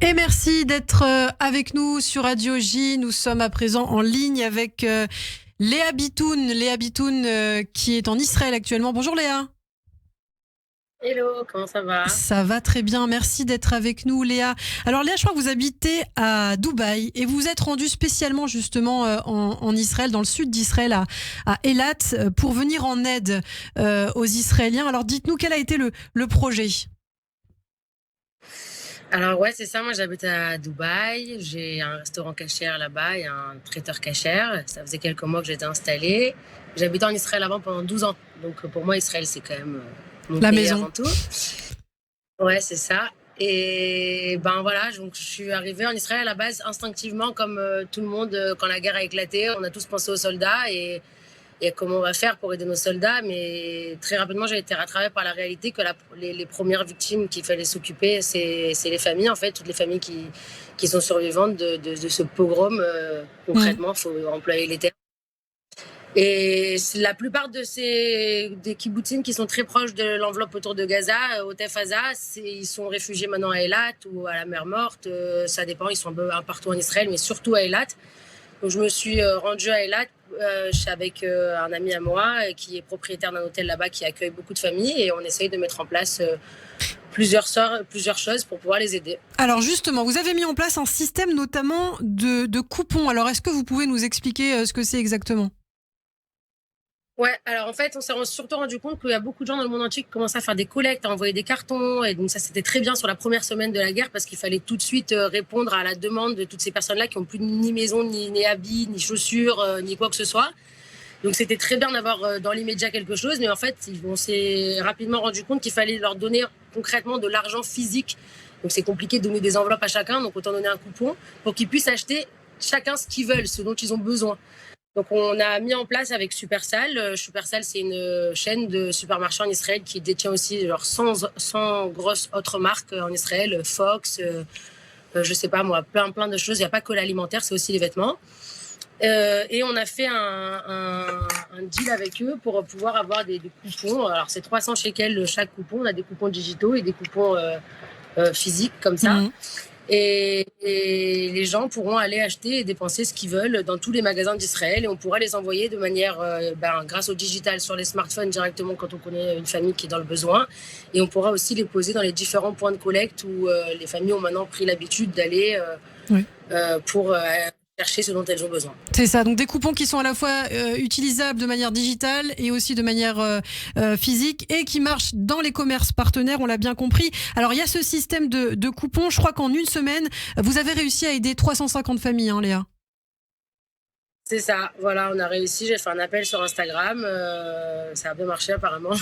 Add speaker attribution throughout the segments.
Speaker 1: Et merci d'être avec nous sur Radio J. Nous sommes à présent en ligne avec Léa Bitoun. Léa Bitoun qui est en Israël actuellement. Bonjour Léa.
Speaker 2: Hello, comment ça va?
Speaker 1: Ça va très bien, merci d'être avec nous Léa. Alors Léa, je crois que vous habitez à Dubaï et vous vous êtes rendue spécialement justement en Israël, dans le sud d'Israël, à Eilat, pour venir en aide aux Israéliens. Alors dites-nous quel a été le projet.
Speaker 2: Alors ouais, c'est ça, moi j'habite à Dubaï, j'ai un restaurant cachère là-bas et un traiteur cachère. Ça faisait quelques mois que j'étais installée. J'habitais en Israël avant pendant 12 ans, donc pour moi Israël c'est quand même mon
Speaker 1: La
Speaker 2: pays
Speaker 1: maison.
Speaker 2: avant tout. Ouais, c'est ça. Et ben voilà, donc je suis arrivée en Israël à la base instinctivement comme tout le monde quand la guerre a éclaté, on a tous pensé aux soldats et comment on va faire pour aider nos soldats. Mais très rapidement, j'ai été rattrapée par la réalité que les premières victimes qu'il fallait s'occuper, c'est les familles, en fait, toutes les familles qui sont survivantes de ce pogrom. Concrètement, il faut employer les termes. Et la plupart des kibbutzim qui sont très proches de l'enveloppe autour de Gaza, au Tefaza, ils sont réfugiés maintenant à Eilat ou à la mer Morte. Ça dépend, ils sont un peu partout en Israël, mais surtout à Eilat. Donc je me suis rendue à Eilat avec un ami à moi qui est propriétaire d'un hôtel là-bas qui accueille beaucoup de familles et on essaye de mettre en place plusieurs choses pour pouvoir les aider.
Speaker 1: Alors justement, vous avez mis en place un système notamment de coupons. Alors est-ce que vous pouvez nous expliquer ce que c'est exactement ?
Speaker 2: Ouais, alors en fait, on s'est surtout rendu compte qu'il y a beaucoup de gens dans le monde entier qui commençaient à faire des collectes, à envoyer des cartons. Et donc ça, c'était très bien sur la première semaine de la guerre parce qu'il fallait tout de suite répondre à la demande de toutes ces personnes-là qui n'ont plus ni maison, ni habits, ni chaussures, ni quoi que ce soit. Donc c'était très bien d'avoir dans l'immédiat quelque chose. Mais en fait, on s'est rapidement rendu compte qu'il fallait leur donner concrètement de l'argent physique. Donc c'est compliqué de donner des enveloppes à chacun. Donc autant donner un coupon pour qu'ils puissent acheter chacun ce qu'ils veulent, ce dont ils ont besoin. Donc on a mis en place avec Supersal. Supersal, c'est une chaîne de supermarchés en Israël qui détient aussi 100 grosses autres marques en Israël, Fox, je sais pas moi, plein de choses. Il n'y a pas que l'alimentaire, c'est aussi les vêtements. Et on a fait un deal avec eux pour pouvoir avoir des coupons. Alors c'est 300 shekels chaque coupon. On a des coupons digitaux et des coupons physiques comme ça. Et les gens pourront aller acheter et dépenser ce qu'ils veulent dans tous les magasins d'Israël et on pourra les envoyer de manière, grâce au digital sur les smartphones directement quand on connaît une famille qui est dans le besoin. Et on pourra aussi les poser dans les différents points de collecte où les familles ont maintenant pris l'habitude d'aller pour chercher ce dont elles ont besoin.
Speaker 1: C'est ça, donc des coupons qui sont à la fois utilisables de manière digitale et aussi de manière physique et qui marchent dans les commerces partenaires, on l'a bien compris. Alors il y a ce système de coupons, je crois qu'en une semaine, vous avez réussi à aider 350 familles, hein, Léa.
Speaker 2: C'est ça, voilà, on a réussi, j'ai fait un appel sur Instagram, ça a bien marché apparemment.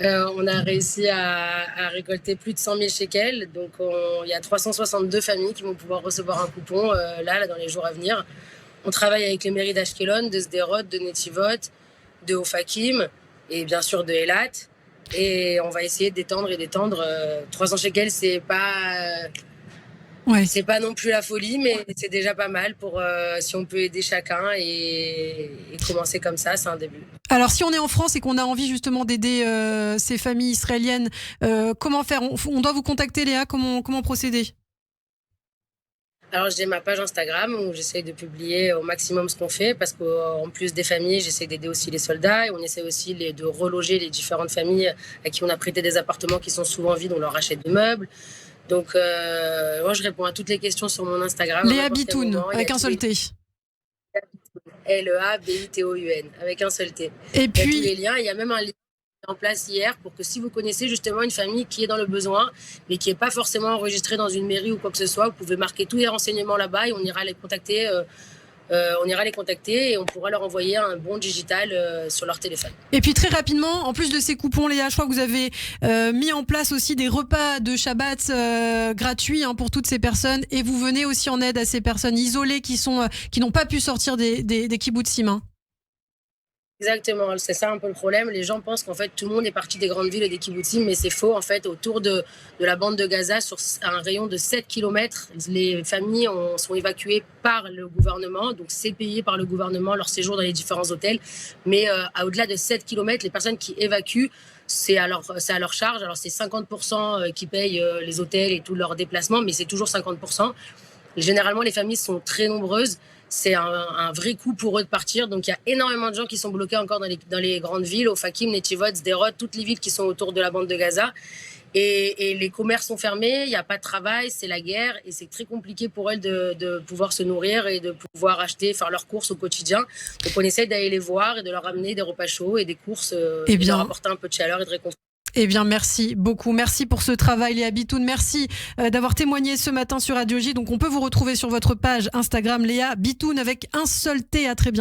Speaker 2: On a réussi à récolter plus de 100 000 shekels. Donc, il y a 362 familles qui vont pouvoir recevoir un coupon là, dans les jours à venir. On travaille avec les mairies d'Ashkelon, de Sderot, de Netivot, de Ofakim et bien sûr de Eilat. Et on va essayer d'étendre. 300 shekels, c'est pas non plus la folie, mais c'est déjà pas mal pour si on peut aider chacun et commencer comme ça, c'est un début.
Speaker 1: Alors, si on est en France et qu'on a envie justement d'aider ces familles israéliennes, comment faire ? On doit vous contacter, Léa, comment procéder ?
Speaker 2: Alors, j'ai ma page Instagram où j'essaie de publier au maximum ce qu'on fait parce qu'en plus des familles, j'essaie d'aider aussi les soldats et on essaie aussi de reloger les différentes familles à qui on a prêté des appartements qui sont souvent vides, on leur achète des meubles. Donc, moi, je réponds à toutes les questions sur mon Instagram.
Speaker 1: Léa Bitoun, avec un seul T.
Speaker 2: Leabitoun, avec un seul T.
Speaker 1: Et puis,
Speaker 2: il y a tous les liens. Il y a même un lien en place hier pour que si vous connaissez justement une famille qui est dans le besoin, mais qui n'est pas forcément enregistrée dans une mairie ou quoi que ce soit, vous pouvez marquer tous les renseignements là-bas et on ira les contacter. Et on pourra leur envoyer un bon digital sur leur téléphone.
Speaker 1: Et puis très rapidement, en plus de ces coupons, Léa, je crois que vous avez mis en place aussi des repas de Shabbat gratuits pour toutes ces personnes et vous venez aussi en aide à ces personnes isolées qui n'ont pas pu sortir des kibbutzim.
Speaker 2: Exactement, c'est ça un peu le problème. Les gens pensent qu'en fait tout le monde est parti des grandes villes et des kibbutzim, mais c'est faux. En fait, autour de la bande de Gaza, sur un rayon de 7 km, les familles sont évacuées par le gouvernement, donc c'est payé par le gouvernement leur séjour dans les différents hôtels. Mais au-delà de 7 km, les personnes qui évacuent c'est à leur charge. Alors c'est 50% qui payent les hôtels et tous leurs déplacements, mais c'est toujours 50%. Et généralement, les familles sont très nombreuses. C'est un vrai coût pour eux de partir. Donc, il y a énormément de gens qui sont bloqués encore dans les grandes villes, Ofakim, Netivot, Sderot, toutes les villes qui sont autour de la bande de Gaza. Et les commerces sont fermés, il n'y a pas de travail, c'est la guerre. Et c'est très compliqué pour elles de pouvoir se nourrir et de pouvoir faire leurs courses au quotidien. Donc, on essaye d'aller les voir et de leur amener des repas chauds et des courses et de leur apporter un peu de chaleur et de réconfort.
Speaker 1: Eh bien, merci beaucoup. Merci pour ce travail, Léa Bitoun. Merci d'avoir témoigné ce matin sur Radio J. Donc, on peut vous retrouver sur votre page Instagram, Léa Bitoun, avec un seul T. À très bientôt.